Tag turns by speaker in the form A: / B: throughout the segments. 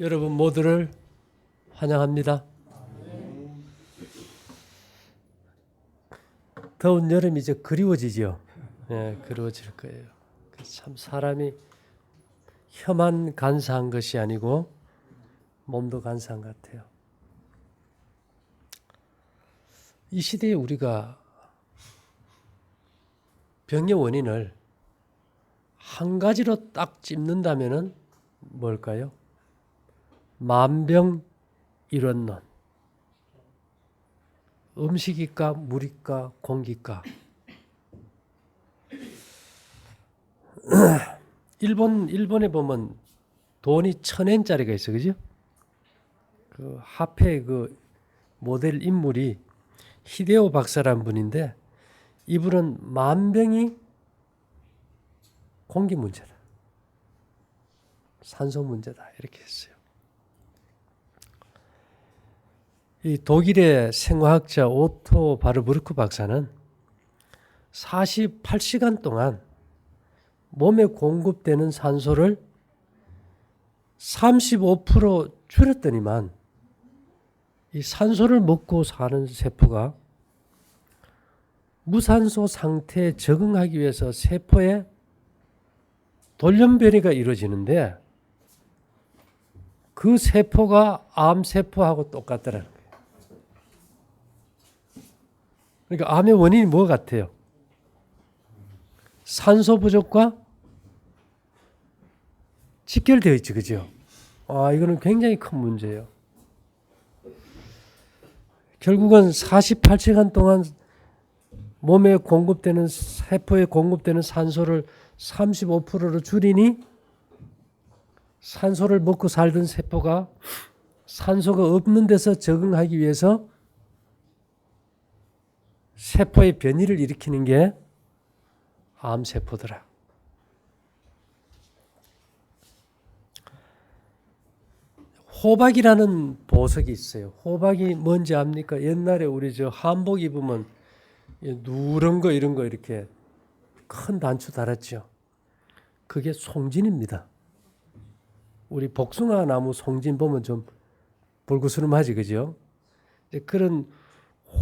A: 여러분 모두를 환영합니다. 더운 여름이 이제 그리워지죠. 예, 그리워질 거예요. 참 사람이 혀만 간사한 것이 아니고 몸도 간사한 것 같아요. 이 시대에 우리가 병의 원인을 한 가지로 딱 찝는다면은 뭘까요? 만병일원론. 음식일까, 물일까, 공기일까? 일본에 보면 돈이 1000엔짜리가 있어, 그죠? 그 화폐 그 모델 인물이 히데오 박사라는 분인데, 이분은 만병이 공기 문제다, 산소 문제다 이렇게 했어요. 이 독일의 생화학자 오토 바르부르크 박사는 48시간 동안 몸에 공급되는 산소를 35% 줄였더니만 이 산소를 먹고 사는 세포가 무산소 상태에 적응하기 위해서 세포에 돌연변이가 이루어지는데, 그 세포가 암세포하고 똑같더라는 거예요. 그러니까 암의 원인이 뭐 같아요? 산소 부족과 직결되어 있지, 그죠? 이거는 굉장히 큰 문제예요. 결국은 48시간 동안 몸에 공급되는, 세포에 공급되는 산소를 35%로 줄이니 산소를 먹고 살던 세포가 산소가 없는 데서 적응하기 위해서 세포의 변이를 일으키는 게 암세포더라. 호박이라는 보석이 있어요. 호박이 뭔지 압니까? 옛날에 우리 한복 입으면 누런 거 이런 거 이렇게 큰 단추 달았죠. 그게 송진입니다. 우리 복숭아 나무 송진 보면 좀 불구스름하지, 그죠? 그런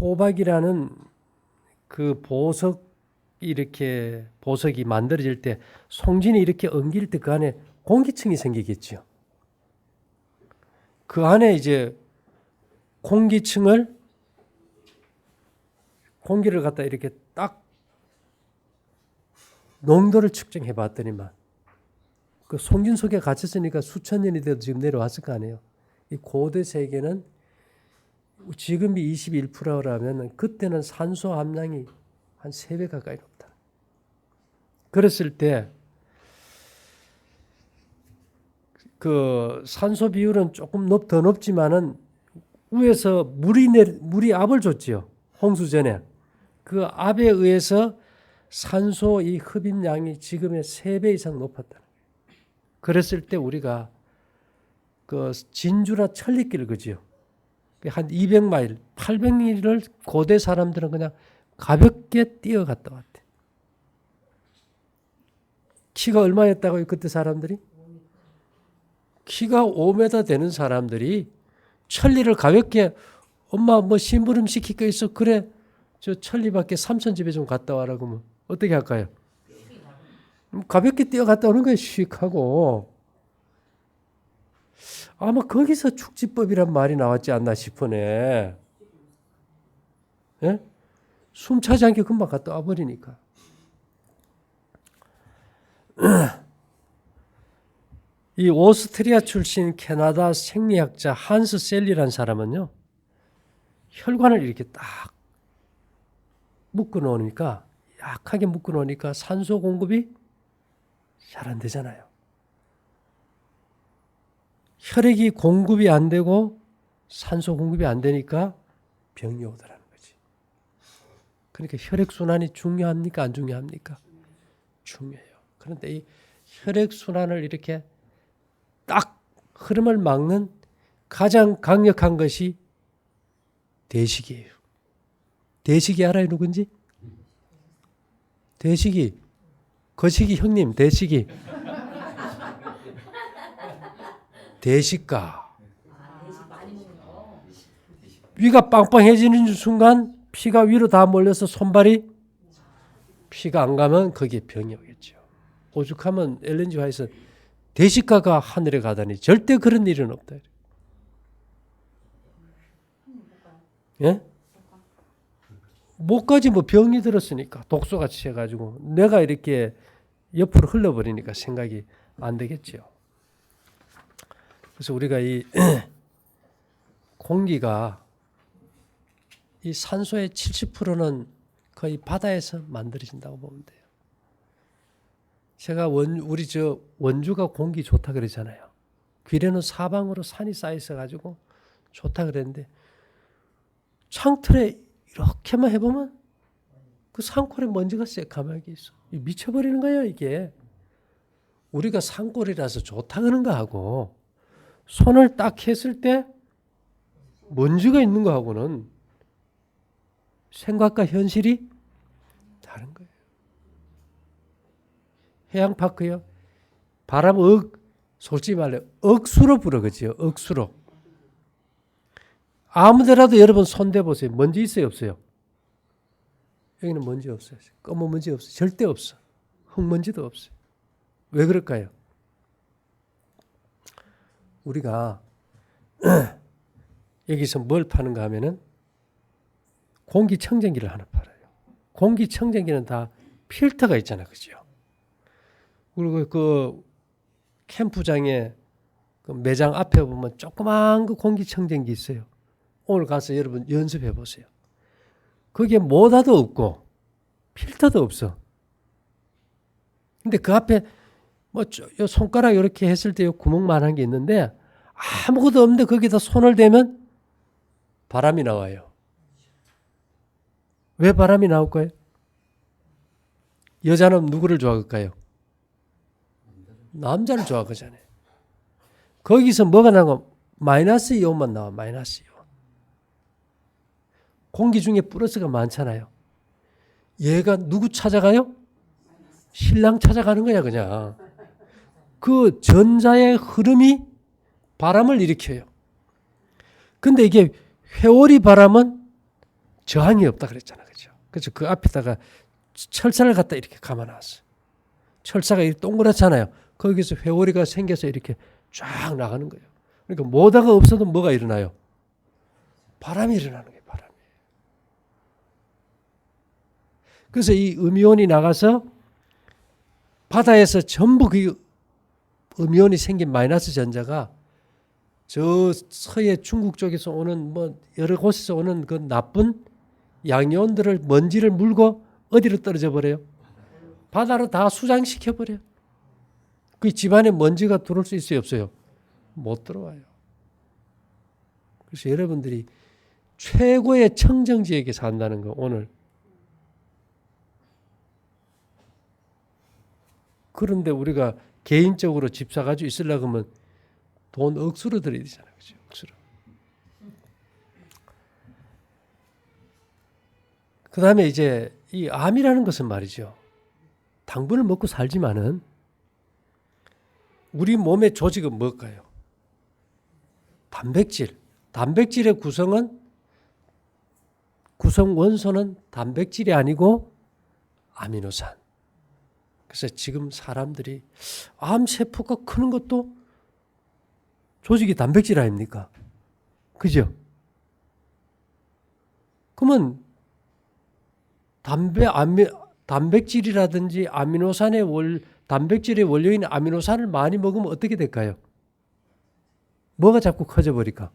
A: 호박이라는 그 보석이 만들어질 때, 송진이 이렇게 엉길 때 그 안에 공기층이 생기겠죠. 그 안에 이제 공기를 갖다 이렇게 딱 농도를 측정해 봤더니만 그 송진 속에 갇혔으니까 수천 년이 돼도 지금 내려왔을 거 아니에요. 이 고대 세계는 지금이 21%라면 그때는 산소 함량이 한 3배 가까이 높다. 그랬을 때 그 산소 비율은 조금 더 높지만은 위에서 물이 압을 줬지요. 홍수 전에. 그 압에 의해서 산소 이 흡입량이 지금의 3배 이상 높았다. 그랬을 때 우리가 그 진주나 천리길, 그지요? 한 200마일, 800마일을 고대 사람들은 그냥 가볍게 뛰어갔다 왔대. 키가 얼마였다고요, 그때 사람들이? 키가 5m 되는 사람들이 천리를 가볍게, 엄마 뭐 심부름 시킬 거 있어? 그래, 저 천리밖에 3,000집에 좀 갔다 와라 그러면 어떻게 할까요? 가볍게 뛰어갔다 오는 거예요, 슉 하고. 아마 거기서 축지법이란 말이 나왔지 않나 싶으네. 예? 숨 차지 않게 금방 갔다 와버리니까. 이 오스트리아 출신 캐나다 생리학자 한스 셀리라는 사람은요, 혈관을 이렇게 딱 묶어 놓으니까, 약하게 묶어 놓으니까 산소 공급이 잘 안 되잖아요. 혈액이 공급이 안 되고 산소 공급이 안 되니까 병이 오더라는 거지. 그러니까 혈액순환이 중요합니까? 안 중요합니까? 중요해요. 그런데 이 혈액순환을 이렇게 딱 흐름을 막는 가장 강력한 것이 대식이에요. 대식이 알아요, 누군지? 대식이, 거시기 형님, 대식이. 대식가. 위가 빵빵해지는 순간 피가 위로 다 몰려서 손발이 피가 안 가면 거기에 병이 오겠죠. 오죽하면 엘렌 G 화이트는 대식가가 하늘에 가다니 절대 그런 일은 없다. 예? 목까지 뭐 병이 들었으니까 독소가 취해가지고 내가 이렇게 옆으로 흘러버리니까 생각이 안 되겠죠. 그래서 우리가 이 공기가 이 산소의 70%는 거의 바다에서 만들어진다고 보면 돼요. 제가 우리 원주가 공기 좋다 그러잖아요. 귀래는 사방으로 산이 쌓여 있어가지고 좋다 그랬는데 창틀에 이렇게만 해보면 그 산골에 먼지가 새까맣게 있어. 미쳐버리는 거예요 이게. 우리가 산골이라서 좋다 그러는 거하고 손을 딱 했을 때 먼지가 있는 거하고는 생각과 현실이 다른 거예요. 해양파크요. 바람 솔직히 말해 억수로 불어 그죠? 억수로. 아무데라도 여러분 손 대보세요. 먼지 있어요 없어요? 여기는 먼지 없어요. 검은 먼지 없어요. 절대 없어. 흙먼지도 없어요. 왜 그럴까요? 우리가 여기서 뭘 파는가 하면은 공기청정기를 하나 팔아요. 공기청정기는 다 필터가 있잖아요. 그죠? 그리고 그 캠프장에 그 매장 앞에 보면 조그만 그 공기청정기 있어요. 오늘 가서 여러분 연습해 보세요. 거기에 모다도 없고 필터도 없어. 근데 그 앞에 뭐 손가락 이렇게 했을 때 구멍만한 게 있는데 아무것도 없는데 거기다 손을 대면 바람이 나와요. 왜 바람이 나올까요? 여자는 누구를 좋아할까요? 남자를 좋아하잖아요. 거기서 뭐가 나고 마이너스 이온만 나와. 마이너스 이온. 공기 중에 플러스가 많잖아요. 얘가 누구 찾아가요? 신랑 찾아가는 거야 그냥. 그 전자의 흐름이 바람을 일으켜요. 근데 이게 회오리 바람은 저항이 없다 그랬잖아. 그죠? 그래서 그 앞에다가 철사를 갖다 이렇게 감아놨어. 철사가 이렇게 동그랗잖아요. 거기서 회오리가 생겨서 이렇게 쫙 나가는 거예요. 그러니까 모다가 없어도 뭐가 일어나요? 바람이 일어나는 거예요. 바람이. 그래서 이 음이온이 나가서 바다에서 전부 그 음이온이 생긴 마이너스 전자가 저 서해 중국 쪽에서 오는 뭐 여러 곳에서 오는 그 나쁜 양이온들을 먼지를 물고 어디로 떨어져 버려요? 바다로 다 수장시켜 버려요. 그 집안에 먼지가 들어올 수 있어요, 없어요? 못 들어와요. 그래서 여러분들이 최고의 청정지역에 산다는 거 오늘. 그런데 우리가 개인적으로 집 사가지고 있으려고 하면 돈 억수로 들여야 되잖아요. 그렇죠? 억수로. 그 다음에 이제 이 암이라는 것은 말이죠. 당분을 먹고 살지만은 우리 몸의 조직은 뭘까요? 단백질. 단백질의 구성 원소는 단백질이 아니고 아미노산. 그래서 지금 사람들이 암세포가 크는 것도 조직이 단백질 아닙니까? 그죠? 그러면 단백질이라든지 단백질의 원료인 아미노산을 많이 먹으면 어떻게 될까요? 뭐가 자꾸 커져버릴까?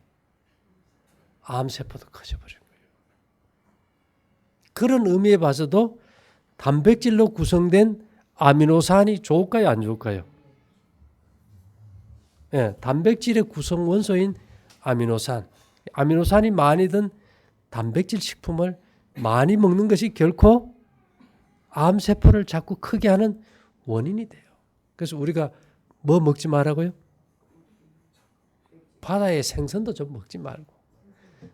A: 암세포도 커져버린 거예요. 그런 의미에 봐서도 단백질로 구성된 아미노산이 좋을까요? 안 좋을까요? 예, 단백질의 구성 원소인 아미노산. 아미노산이 많이 든 단백질 식품을 많이 먹는 것이 결코 암세포를 자꾸 크게 하는 원인이 돼요. 그래서 우리가 뭐 먹지 말라고요? 바다의 생선도 좀 먹지 말고.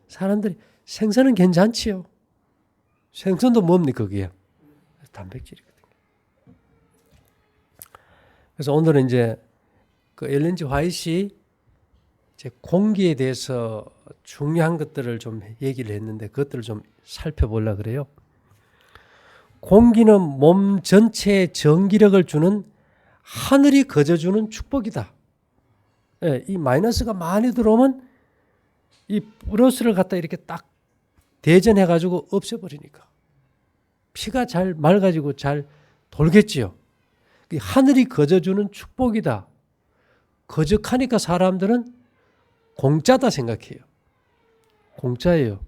A: 사람들이 생선은 괜찮지요. 생선도 뭡니까 그게? 단백질이거든요. 그래서 오늘은 이제 그 엘렌 G 화이트이 이제 공기에 대해서 중요한 것들을 좀 얘기를 했는데 그것들을 좀 살펴보려고 그래요. 공기는 몸 전체에 전기력을 주는 하늘이 거저주는 축복이다. 예, 이 마이너스가 많이 들어오면 이 플러스를 갖다 이렇게 딱 대전해가지고 없애버리니까 피가 잘 맑아지고 잘 돌겠지요. 하늘이 거저주는 축복이다. 거적하니까 사람들은 공짜다 생각해요. 공짜예요.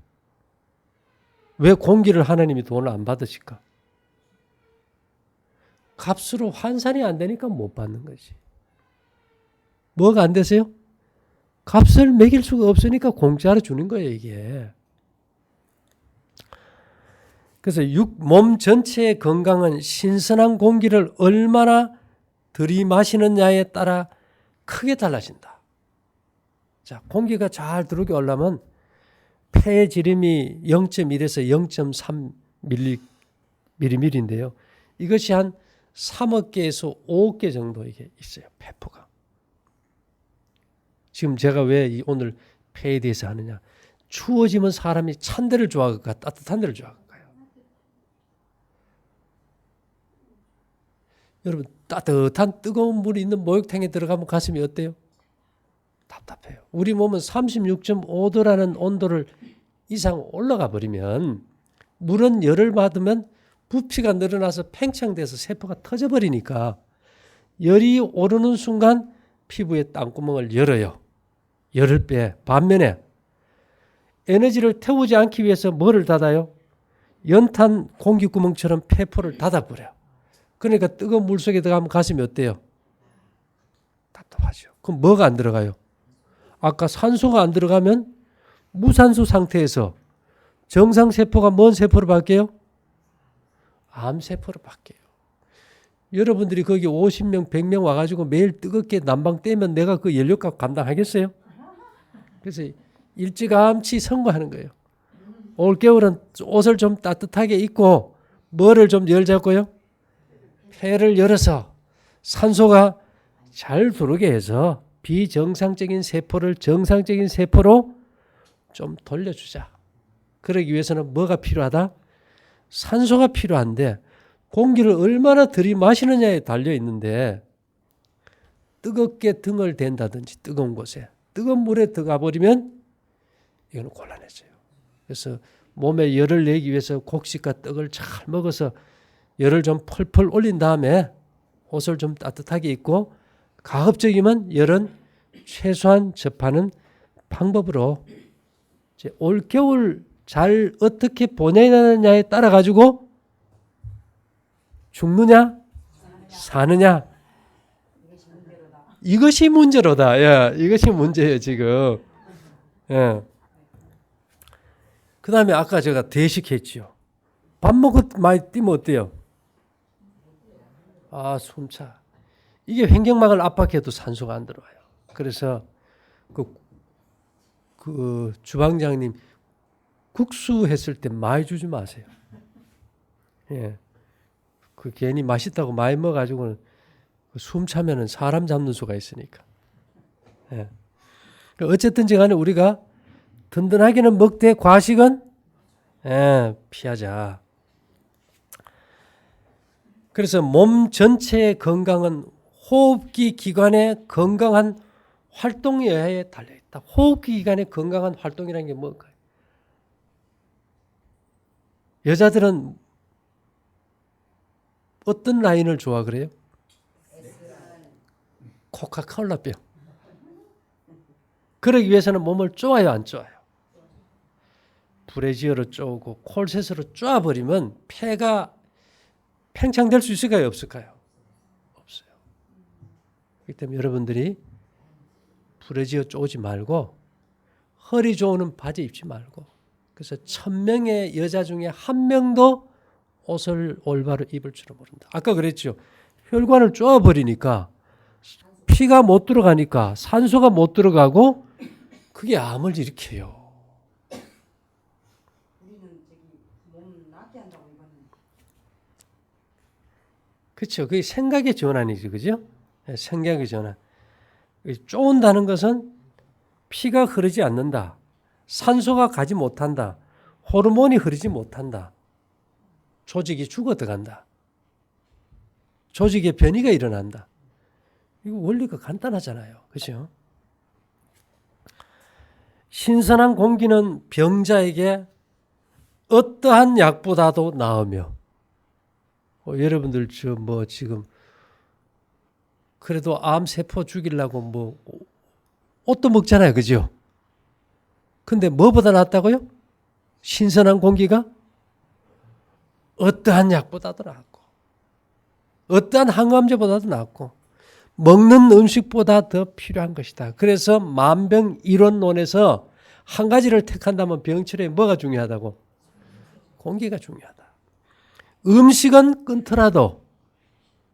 A: 왜 공기를 하나님이 돈을 안 받으실까? 값으로 환산이 안 되니까 못 받는 거지. 뭐가 안 되세요? 값을 매길 수가 없으니까 공짜로 주는 거예요, 이게. 그래서 몸 전체의 건강은 신선한 공기를 얼마나 들이마시느냐에 따라 크게 달라진다. 자, 공기가 잘 들어오게 하려면 폐의 지름이 0.1에서 0.3mm인데요. 이것이 한 3억 개에서 5억 개 정도 이게 있어요. 폐포가. 지금 제가 왜 오늘 폐에 대해서 하느냐. 추워지면 사람이 찬 데를 좋아할까 따뜻한 데를 좋아할까요? 여러분 따뜻한 뜨거운 물이 있는 목욕탕에 들어가면 가슴이 어때요? 답답해요. 우리 몸은 36.5도라는 온도를 이상 올라가 버리면 물은 열을 받으면 부피가 늘어나서 팽창돼서 세포가 터져버리니까 열이 오르는 순간 피부에 땅구멍을 열어요. 열을 빼. 반면에 에너지를 태우지 않기 위해서 뭐를 닫아요? 연탄 공기구멍처럼 폐포를 닫아버려요. 그러니까 뜨거운 물 속에 들어가면 가슴이 어때요? 답답하죠. 그럼 뭐가 안 들어가요? 아까 산소가 안 들어가면 무산소 상태에서 정상세포가 뭔 세포로 바뀌어요? 암세포로 바뀌어요. 여러분들이 거기 50명, 100명 와가지고 매일 뜨겁게 난방 떼면 내가 그 연료값 감당하겠어요? 그래서 일찌감치 선거하는 거예요. 올겨울은 옷을 좀 따뜻하게 입고 뭐를 좀 열자고요? 폐를 열어서 산소가 잘 들어오게 해서 비정상적인 세포를 정상적인 세포로 좀 돌려주자. 그러기 위해서는 뭐가 필요하다? 산소가 필요한데 공기를 얼마나 들이마시느냐에 달려 있는데 뜨겁게 등을 댄다든지 뜨거운 곳에 뜨거운 물에 들어가 버리면 이거는 곤란해져요. 그래서 몸에 열을 내기 위해서 곡식과 떡을 잘 먹어서 열을 좀 펄펄 올린 다음에 옷을 좀 따뜻하게 입고 가급적이면 열은 최소한 접하는 방법으로 이제 올겨울 잘 어떻게 보내느냐에 따라 가지고 죽느냐 사느냐 이것이 문제로다. 예, 이것이 문제예요 지금. 예. 그 다음에 아까 제가 대식했죠. 밥 먹고 많이 뛰면 어때요? 아, 숨차. 이게 횡격막을 압박해도 산소가 안 들어와요. 그래서 그 주방장님 국수 했을 때 많이 주지 마세요. 예. 그 괜히 맛있다고 많이 먹어가지고는 숨 차면은 사람 잡는 수가 있으니까. 예. 어쨌든지 간에 우리가 든든하게는 먹되 과식은 피하자. 그래서 몸 전체의 건강은 호흡기 기관의 건강한 활동에 달려있다. 호흡기 기관의 건강한 활동이라는 게 뭘까요? 여자들은 어떤 라인을 좋아 그래요? 코카콜라병. 그러기 위해서는 몸을 쪼아요, 안 쪼아요? 브래지어로 쪼고 콜셋으로 쪼아버리면 폐가 팽창될 수 있을까요? 없을까요? 없어요. 그렇기 때문에 여러분들이 브래지어 쪼지 말고 허리 조는 바지 입지 말고 그래서 1000명의 여자 중에 1명도 옷을 올바로 입을 줄은 모른다. 아까 그랬죠. 혈관을 쪼아버리니까 피가 못 들어가니까 산소가 못 들어가고 그게 암을 일으켜요. 그렇죠. 그게 생각의 전환이죠. 그죠? 생각의 전환. 쪼은다는 것은 피가 흐르지 않는다. 산소가 가지 못한다. 호르몬이 흐르지 못한다. 조직이 죽어 들어간다. 조직의 변이가 일어난다. 이거 원리가 간단하잖아요. 그렇죠? 신선한 공기는 병자에게 어떠한 약보다도 나으며 여러분들 지금 그래도 암세포 죽이려고 옷도 먹잖아요. 그죠? 근데 뭐보다 낫다고요? 신선한 공기가 어떠한 약보다도 낫고 어떠한 항암제보다도 낫고 먹는 음식보다 더 필요한 것이다. 그래서 만병이론론에서 한 가지를 택한다면 병치료에 뭐가 중요하다고? 공기가 중요하다. 음식은 끊더라도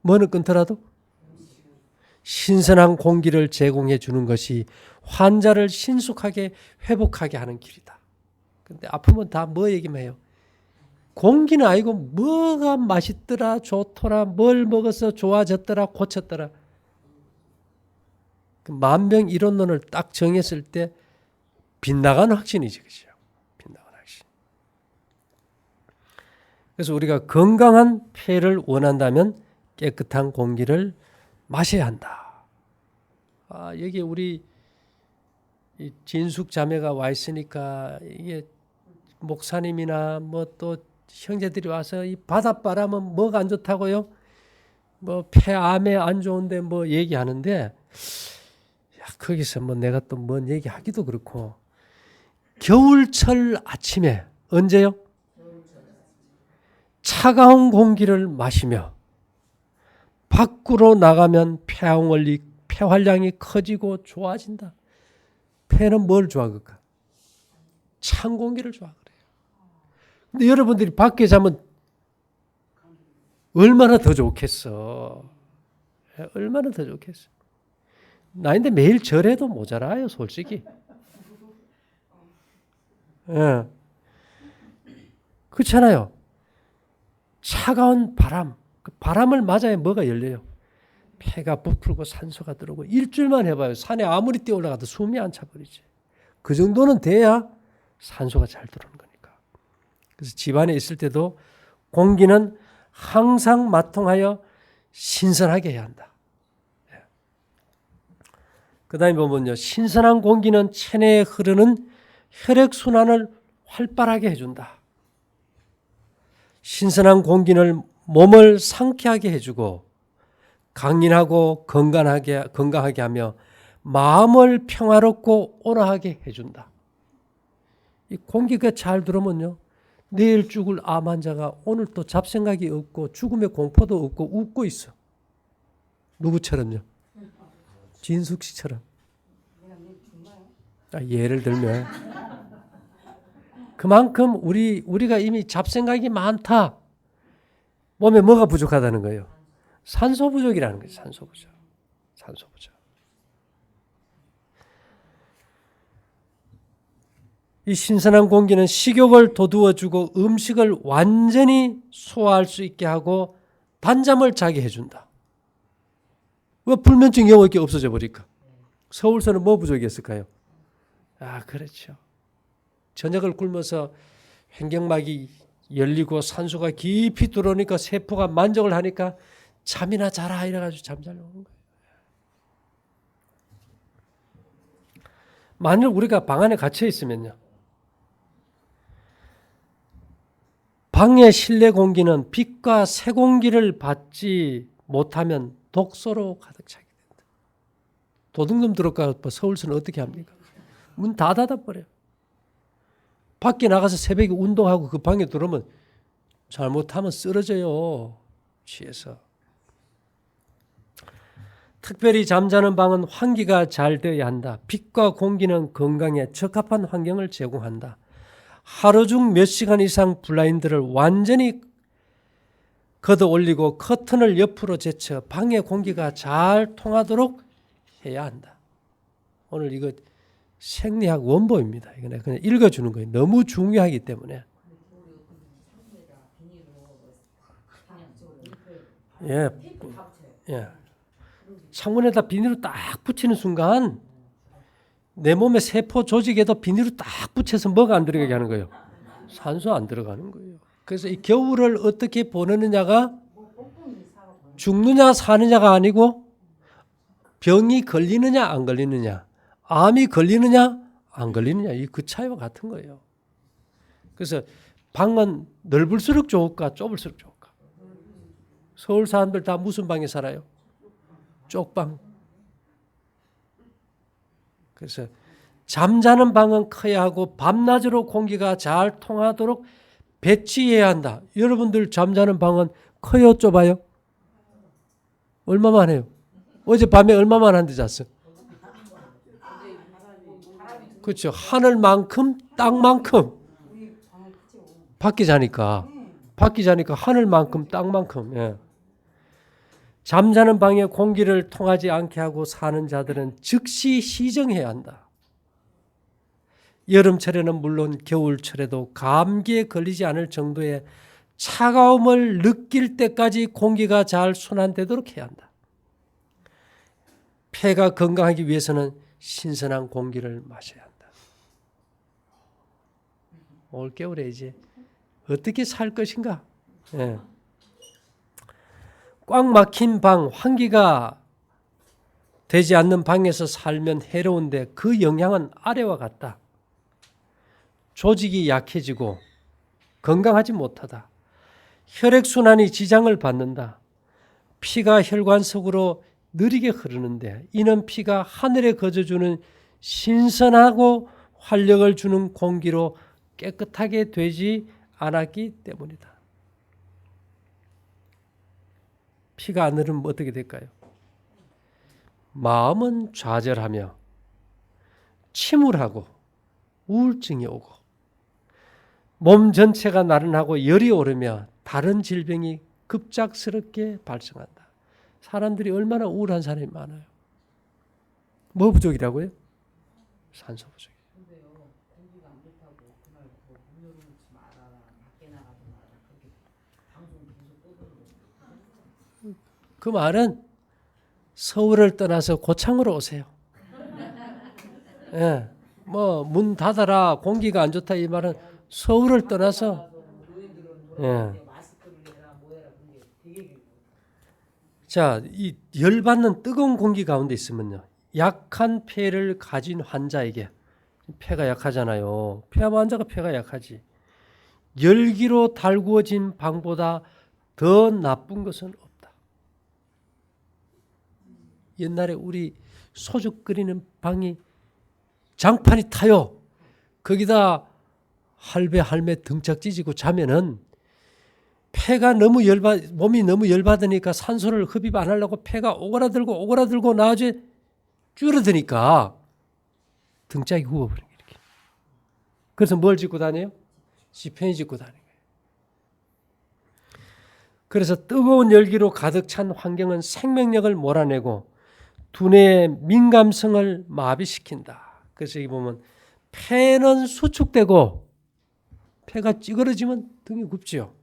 A: 뭐는 끊더라도 신선한 공기를 제공해 주는 것이 환자를 신속하게 회복하게 하는 길이다. 근데 아프면 다 뭐 얘기만 해요? 공기는 아니고 뭐가 맛있더라, 좋더라, 뭘 먹어서 좋아졌더라, 고쳤더라. 만병이론론을 딱 정했을 때 빗나가는 확신이지. 그죠? 빗나가는 확신. 그래서 우리가 건강한 폐를 원한다면 깨끗한 공기를 마셔야 한다. 여기 우리 진숙 자매가 와 있으니까 이게 목사님이나 또 형제들이 와서 이 바닷바람은 뭐가 안 좋다고요? 폐암에 안 좋은데 얘기하는데 거기서 내가 또 뭔 얘기하기도 그렇고 겨울철 아침에 언제요? 차가운 공기를 마시며 밖으로 나가면 폐활량이 커지고 좋아진다. 폐는 뭘 좋아할까? 찬 공기를 좋아하래요. 근데 여러분들이 밖에 자면 얼마나 더 좋겠어. 얼마나 더 좋겠어. 나인데 매일 절해도 모자라요, 솔직히. 예. 그렇잖아요. 차가운 바람, 그 바람을 맞아야 뭐가 열려요? 폐가 부풀고 산소가 들어오고 일주일만 해봐요. 산에 아무리 뛰어올라가도 숨이 안 차버리지. 그 정도는 돼야 산소가 잘 들어오는 거니까. 그래서 집안에 있을 때도 공기는 항상 마통하여 신선하게 해야 한다. 그 다음에 보면요. 신선한 공기는 체내에 흐르는 혈액순환을 활발하게 해준다. 신선한 공기는 몸을 상쾌하게 해주고 강인하고 건강하게 하며 마음을 평화롭고 온화하게 해준다. 이 공기가 잘 들어오면요. 내일 죽을 암 환자가 오늘 또 잡생각이 없고 죽음의 공포도 없고 웃고 있어. 누구처럼요? 진숙 씨처럼. 예를 들면 그만큼 우리가 이미 잡생각이 많다. 몸에 뭐가 부족하다는 거예요? 산소 부족이라는 거예요. 산소 부족. 산소 부족. 이 신선한 공기는 식욕을 돋우어주고 음식을 완전히 소화할 수 있게 하고 단잠을 자게 해준다. 왜 불면증 영어 이렇게 없어져 버릴까? 서울서는 뭐 부족했을까요? 그렇죠. 저녁을 굶어서 횡격막이 열리고 산소가 깊이 들어오니까 세포가 만족을 하니까 잠이나 자라 이래가지고 잠잘 오는 거예요. 만일 우리가 방 안에 갇혀 있으면요. 방의 실내 공기는 빛과 새 공기를 받지 못하면 독소로 가득 차게 된다. 도둑놈 들어가 서울서는 어떻게 합니까? 문 다 닫아버려요. 밖에 나가서 새벽에 운동하고 그 방에 들어오면 잘못하면 쓰러져요. 취해서. 특별히 잠자는 방은 환기가 잘 되어야 한다. 빛과 공기는 건강에 적합한 환경을 제공한다. 하루 중 몇 시간 이상 블라인드를 완전히 걷어 올리고 커튼을 옆으로 제쳐 방의 공기가 잘 통하도록 해야 한다. 오늘 이거 생리학 원보입니다. 이거 그냥 읽어주는 거예요. 너무 중요하기 때문에. 예. 창문에다 비닐을 딱 붙이는 순간 내 몸의 세포 조직에도 비닐을 딱 붙여서 뭐가 안 들어가게 하는 거예요? 산소 안 들어가는 거예요. 그래서 이 겨울을 어떻게 보내느냐가 죽느냐 사느냐가 아니고 병이 걸리느냐 안 걸리느냐, 암이 걸리느냐 안 걸리느냐, 이 그 차이와 같은 거예요. 그래서 방은 넓을수록 좋을까 좁을수록 좋을까? 서울 사람들 다 무슨 방에 살아요? 쪽방. 그래서 잠자는 방은 커야 하고 밤낮으로 공기가 잘 통하도록 배치해야 한다. 여러분들 잠자는 방은 커요 좁아요? 얼마만 해요? 어젯밤에 얼마만 한데 잤어? 그렇죠. 하늘만큼 땅만큼. 밖에 자니까 하늘만큼 땅만큼. 예. 잠자는 방에 공기를 통하지 않게 하고 사는 자들은 즉시 시정해야 한다. 여름철에는 물론 겨울철에도 감기에 걸리지 않을 정도의 차가움을 느낄 때까지 공기가 잘 순환되도록 해야 한다. 폐가 건강하기 위해서는 신선한 공기를 마셔야 한다. 올겨울에 이제 어떻게 살 것인가? 예. 꽉 막힌 방, 환기가 되지 않는 방에서 살면 해로운데 그 영향은 아래와 같다. 조직이 약해지고 건강하지 못하다. 혈액순환이 지장을 받는다. 피가 혈관 속으로 느리게 흐르는데 이는 피가 하늘에 거저주는 신선하고 활력을 주는 공기로 깨끗하게 되지 않았기 때문이다. 피가 안 흐르면 어떻게 될까요? 마음은 좌절하며 침울하고 우울증이 오고 몸 전체가 나른하고 열이 오르며 다른 질병이 급작스럽게 발생한다. 사람들이 얼마나 우울한 사람이 많아요. 뭐 부족이라고요? 산소 부족. 그 말은 서울을 떠나서 고창으로 오세요. 예, 뭐 문 닫아라 공기가 안 좋다 이 말은 서울을 떠나서 예. 자, 이 열받는 뜨거운 공기 가운데 있으면요. 약한 폐를 가진 환자에게 폐가 약하잖아요. 폐암 환자가 폐가 약하지. 열기로 달구어진 방보다 더 나쁜 것은 없다. 옛날에 우리 소주 끓이는 방이 장판이 타요. 거기다 할배 할매 등짝 찢고 자면은 폐가 너무 몸이 너무 열받으니까 산소를 흡입 안 하려고 폐가 오그라들고 나중에 줄어드니까 등짝이 후어버린 거예요. 이렇게. 그래서 뭘 짚고 다녀요? 지팽이 짚고 다니는 거예요. 그래서 뜨거운 열기로 가득 찬 환경은 생명력을 몰아내고 두뇌의 민감성을 마비시킨다. 그래서 여기 보면 폐는 수축되고 폐가 찌그러지면 등이 굽지요.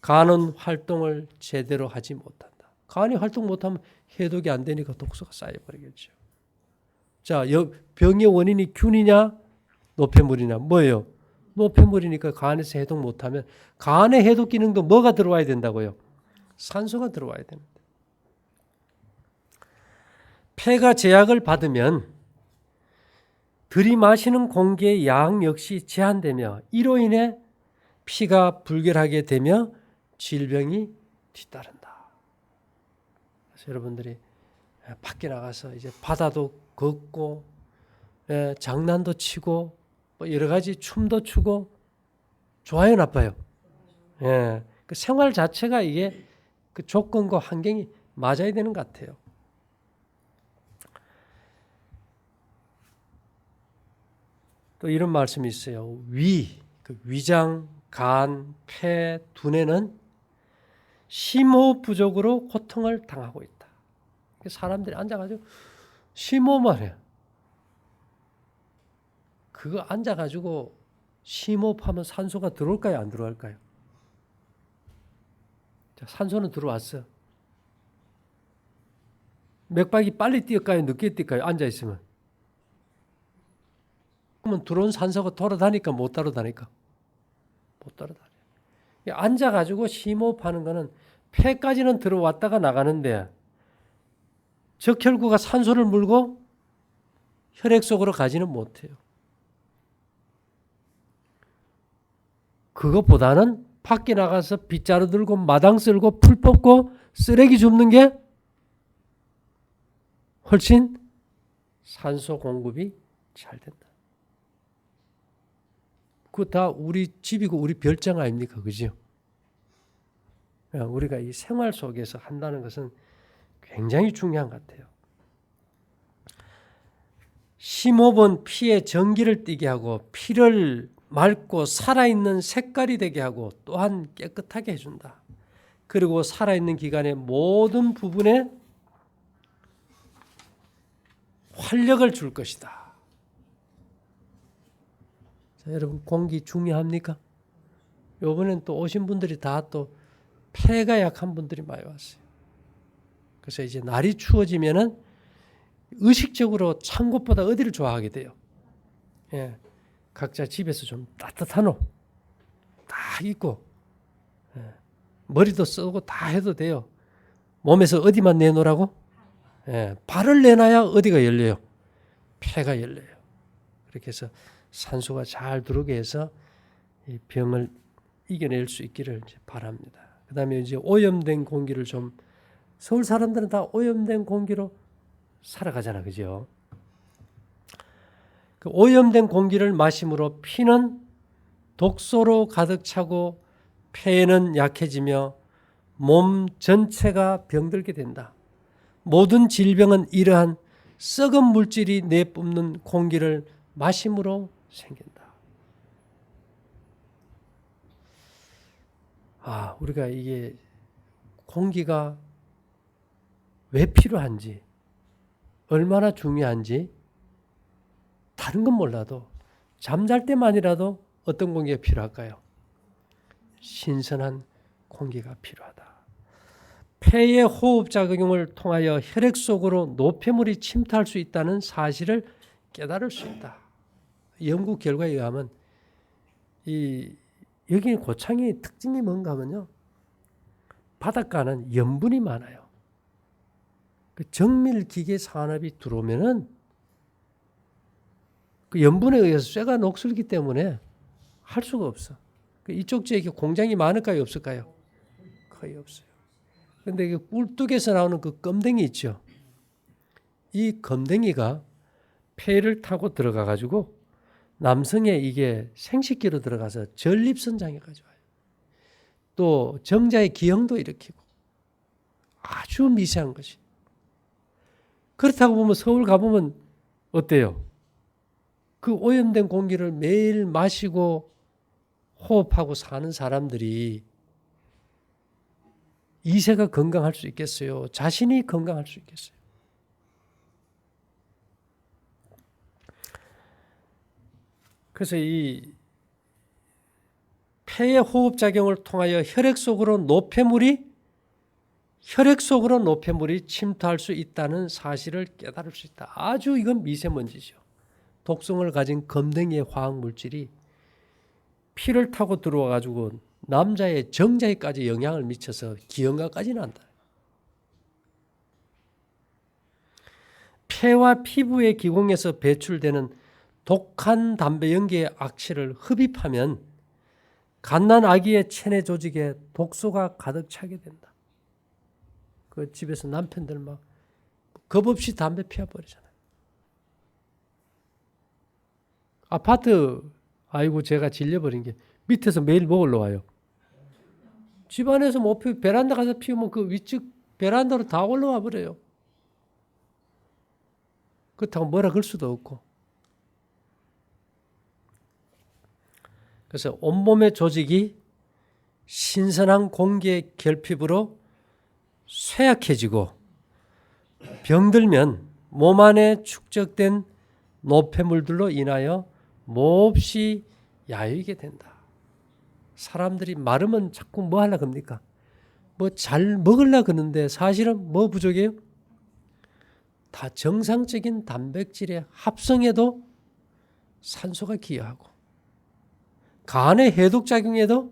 A: 간은 활동을 제대로 하지 못한다. 간이 활동 못하면 해독이 안 되니까 독소가 쌓여버리겠죠. 자, 병의 원인이 균이냐 노폐물이냐 뭐예요? 노폐물이니까 간에서 해독 못하면 간의 해독 기능도 뭐가 들어와야 된다고요? 산소가 들어와야 됩니다. 폐가 제약을 받으면 들이마시는 공기의 양 역시 제한되며 이로 인해 피가 불결하게 되며 질병이 뒤따른다. 그래서 여러분들이 밖에 나가서 이제 바다도 걷고 장난도 치고 여러 가지 춤도 추고 좋아요 나빠요? 예, 그 생활 자체가 이게 그 조건과 환경이 맞아야 되는 것 같아요. 또 이런 말씀이 있어요. 그 위장, 간, 폐, 두뇌는 심호흡 부족으로 고통을 당하고 있다. 사람들이 앉아가지고 심호흡만 해요. 그거 앉아가지고 심호흡하면 산소가 들어올까요? 안 들어갈까요? 자, 산소는 들어왔어. 맥박이 빨리 뛰었까요? 늦게 뛸까요? 앉아있으면. 누우면 들어온 산소가 돌아다니까 못 따라다니까. 못 따라다녀. 앉아가지고 심호흡하는 거는 폐까지는 들어왔다가 나가는데 적혈구가 산소를 물고 혈액 속으로 가지는 못해요. 그것보다는 밖에 나가서 빗자루 들고 마당 쓸고 풀 뽑고 쓰레기 줍는 게 훨씬 산소 공급이 잘 된다. 그거 다 우리 집이고 우리 별장 아닙니까? 그죠? 우리가 이 생활 속에서 한다는 것은 굉장히 중요한 것 같아요. 심호흡은 피에 전기를 띠게 하고 피를 맑고 살아있는 색깔이 되게 하고 또한 깨끗하게 해준다. 그리고 살아있는 기관의 모든 부분에 활력을 줄 것이다. 자, 여러분 공기 중요합니까? 이번엔 또 오신 분들이 다 또 폐가 약한 분들이 많이 왔어요. 그래서 이제 날이 추워지면은 의식적으로 찬 곳보다 어디를 좋아하게 돼요. 예, 각자 집에서 좀 따뜻한 옷 다 입고 머리도 쓰고 다 해도 돼요. 몸에서 어디만 내놓으라고? 발을 내놔야 어디가 열려요? 폐가 열려요. 그렇게 해서 산소가 잘 들어오게 해서 이 병을 이겨낼 수 있기를 이제 바랍니다. 그 다음에 이제 오염된 공기를 좀, 서울 사람들은 다 오염된 공기로 살아가잖아. 그죠? 그 오염된 공기를 마심으로 피는 독소로 가득 차고 폐는 약해지며 몸 전체가 병들게 된다. 모든 질병은 이러한 썩은 물질이 내뿜는 공기를 마심으로 생긴다. 우리가 이게 공기가 왜 필요한지, 얼마나 중요한지 다른 건 몰라도 잠잘 때만이라도 어떤 공기가 필요할까요? 신선한 공기가 필요하다. 폐의 호흡작용을 통하여 혈액 속으로 노폐물이 침투할 수 있다는 사실을 깨달을 수 있다. 연구 결과에 의하면 여기 고창의 특징이 뭔가 하면요, 바닷가는 염분이 많아요. 그 정밀기계 산업이 들어오면은 그 염분에 의해서 쇠가 녹슬기 때문에 할 수가 없어. 이쪽 지역에 공장이 많을까요, 없을까요? 거의 없어요. 그런데 꿀뚝에서 나오는 그 껌댕이 있죠. 이 껌댕이가 폐를 타고 들어가 가지고 남성의 이게 생식기로 들어가서 전립선장에 가져와요. 또 정자의 기형도 일으키고 아주 미세한 것이. 그렇다고 보면 서울 가보면 어때요? 그 오염된 공기를 매일 마시고 호흡하고 사는 사람들이 이세가 건강할 수 있겠어요? 자신이 건강할 수 있겠어요? 그래서 이 폐의 호흡작용을 통하여 혈액 속으로 노폐물이 침투할 수 있다는 사실을 깨달을 수 있다. 아주 이건 미세먼지죠. 독성을 가진 검댕이의 화학물질이 피를 타고 들어와 가지고 남자의 정자에까지 영향을 미쳐서 기형과까지 난다. 폐와 피부의 기공에서 배출되는 독한 담배 연기의 악취를 흡입하면 갓난 아기의 체내 조직에 독소가 가득 차게 된다. 그 집에서 남편들 막 겁 없이 담배 피워버리잖아요. 아파트, 아이고 제가 질려버린 게 밑에서 매일 먹으러 와요. 집안에서 못 피우고 베란다 가서 피우면 그 위쪽 베란다로 다 올라와 버려요. 그렇다고 뭐라 그럴 수도 없고. 그래서 온몸의 조직이 신선한 공기의 결핍으로 쇠약해지고 병들면 몸 안에 축적된 노폐물들로 인하여 몹시 야위게 된다. 사람들이 마르면 자꾸 뭐 하려고 합니까? 뭐 잘 먹으려고 하는데 사실은 뭐 부족해요? 다 정상적인 단백질의 합성에도 산소가 기여하고, 간의 해독작용에도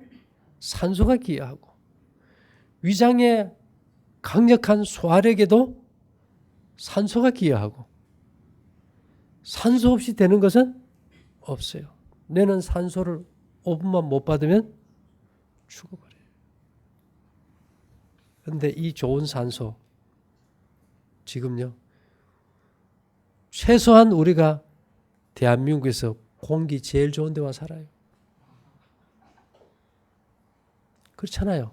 A: 산소가 기여하고, 위장의 강력한 소화력에도 산소가 기여하고, 산소 없이 되는 것은 없어요. 뇌는 산소를 5분만 못 받으면 죽어버려요. 그런데 이 좋은 산소, 지금요, 최소한 우리가 대한민국에서 공기 제일 좋은 데 와 살아요. 그렇잖아요.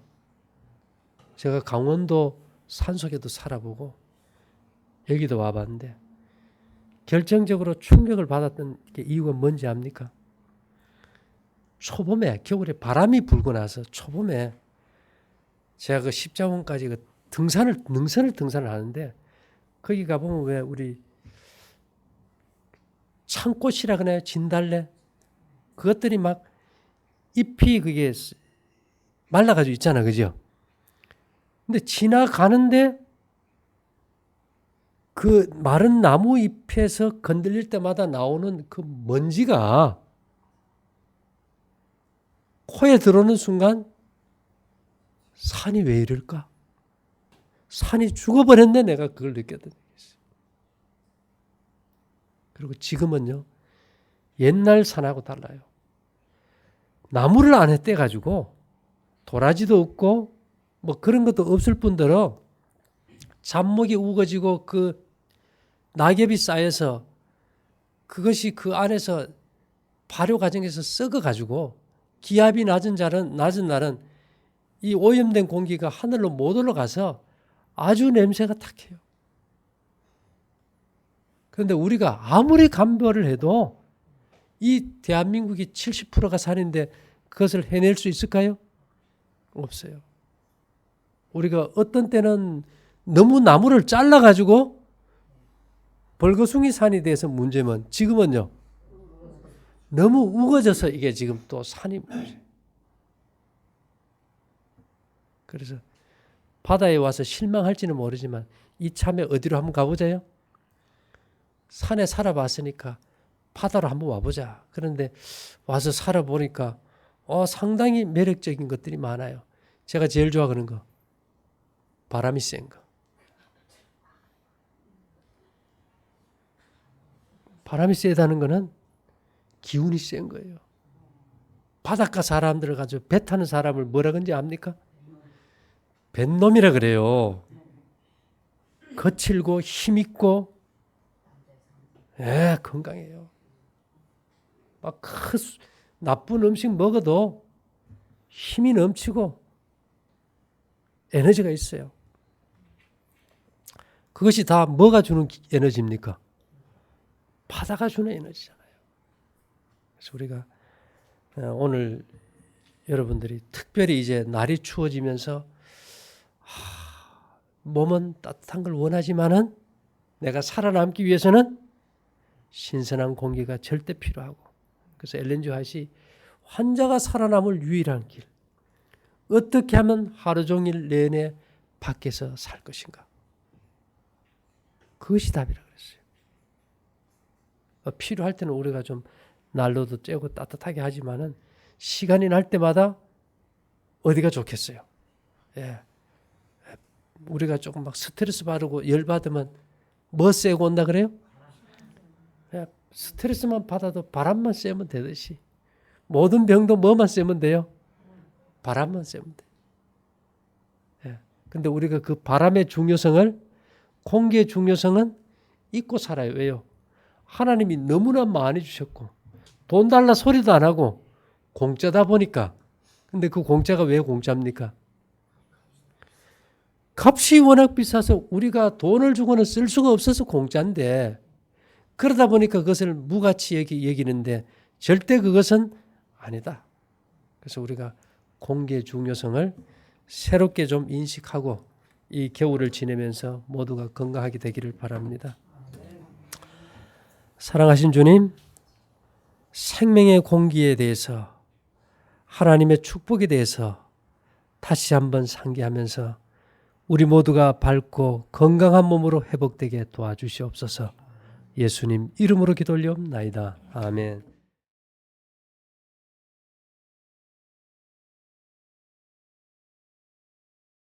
A: 제가 강원도 산속에도 살아보고 여기도 와봤는데 결정적으로 충격을 받았던 게 이유가 뭔지 압니까? 초봄에, 겨울에 바람이 불고 나서 초봄에 제가 그 십자원까지 그 능선을 하는데 거기 가보면 왜 우리 창꽃이라 그러나요? 진달래? 그것들이 막 잎이 그게 말라가지고 있잖아. 그죠? 근데 지나가는데 그 마른 나무 잎에서 건들릴 때마다 나오는 그 먼지가 코에 들어오는 순간 산이 왜 이럴까? 산이 죽어버렸네. 내가 그걸 느꼈던 적이 있어요. 그리고 지금은요. 옛날 산하고 달라요. 나무를 안에 떼가지고 도라지도 없고 뭐 그런 것도 없을 뿐더러 잡목이 우거지고 그 낙엽이 쌓여서 그것이 그 안에서 발효 과정에서 썩어가지고 기압이 낮은 날은 이 오염된 공기가 하늘로 못 올라가서 아주 냄새가 탁해요. 그런데 우리가 아무리 감별을 해도 이 대한민국이 70%가 산인데 그것을 해낼 수 있을까요? 없어요. 우리가 어떤 때는 너무 나무를 잘라가지고 벌거숭이 산이 돼서 문제면 지금은요. 너무 우거져서 이게 지금 또 산이 문제예요. 그래서 바다에 와서 실망할지는 모르지만 이참에 어디로 한번 가보자요. 산에 살아봤으니까 바다로 한번 와보자. 그런데 와서 살아보니까 상당히 매력적인 것들이 많아요. 제가 제일 좋아하는 거 바람이 센 거. 바람이 세다는 거는 기운이 센 거예요. 바닷가 사람들을 가지고 배 타는 사람을 뭐라 그런지 압니까? 뱃놈이라 그래요. 거칠고 힘있고 건강해요. 막 나쁜 음식 먹어도 힘이 넘치고 에너지가 있어요. 그것이 다 뭐가 주는 에너지입니까? 바다가 주는 에너지잖아요. 그래서 우리가 오늘 여러분들이 특별히 이제 날이 추워지면서 몸은 따뜻한 걸 원하지만은 내가 살아남기 위해서는 신선한 공기가 절대 필요하고, 그래서 엘렌 지 화이트이 환자가 살아남을 유일한 길, 어떻게 하면 하루 종일 내내 밖에서 살 것인가, 그것이 답이라고 그랬어요. 필요할 때는 우리가 좀 난로도 쬐고 따뜻하게 하지만은 시간이 날 때마다 어디가 좋겠어요. 우리가 조금 막 스트레스 받고 열 받으면 뭐 쐬고 온다 그래요? 스트레스만 받아도 바람만 쐬면 되듯이 모든 병도 뭐만 쐬면 돼요? 바람만 쐬면 돼요. 근데 우리가 그 바람의 중요성을, 공기의 중요성은 잊고 살아요. 왜요? 하나님이 너무나 많이 주셨고 돈 달라 소리도 안 하고 공짜다 보니까. 근데 그 공짜가 왜 공짜입니까? 값이 워낙 비싸서 우리가 돈을 주고는 쓸 수가 없어서 공짜인데, 그러다 보니까 그것을 무가치 여기는데 절대 그것은 아니다. 그래서 우리가 공기의 중요성을 새롭게 좀 인식하고 이 겨울을 지내면서 모두가 건강하게 되기를 바랍니다. 사랑하신 주님, 생명의 공기에 대해서, 하나님의 축복에 대해서 다시 한번 상기하면서 우리 모두가 밝고 건강한 몸으로 회복되게 도와주시옵소서. 예수님 이름으로 기도 올리옵나이다. 아멘.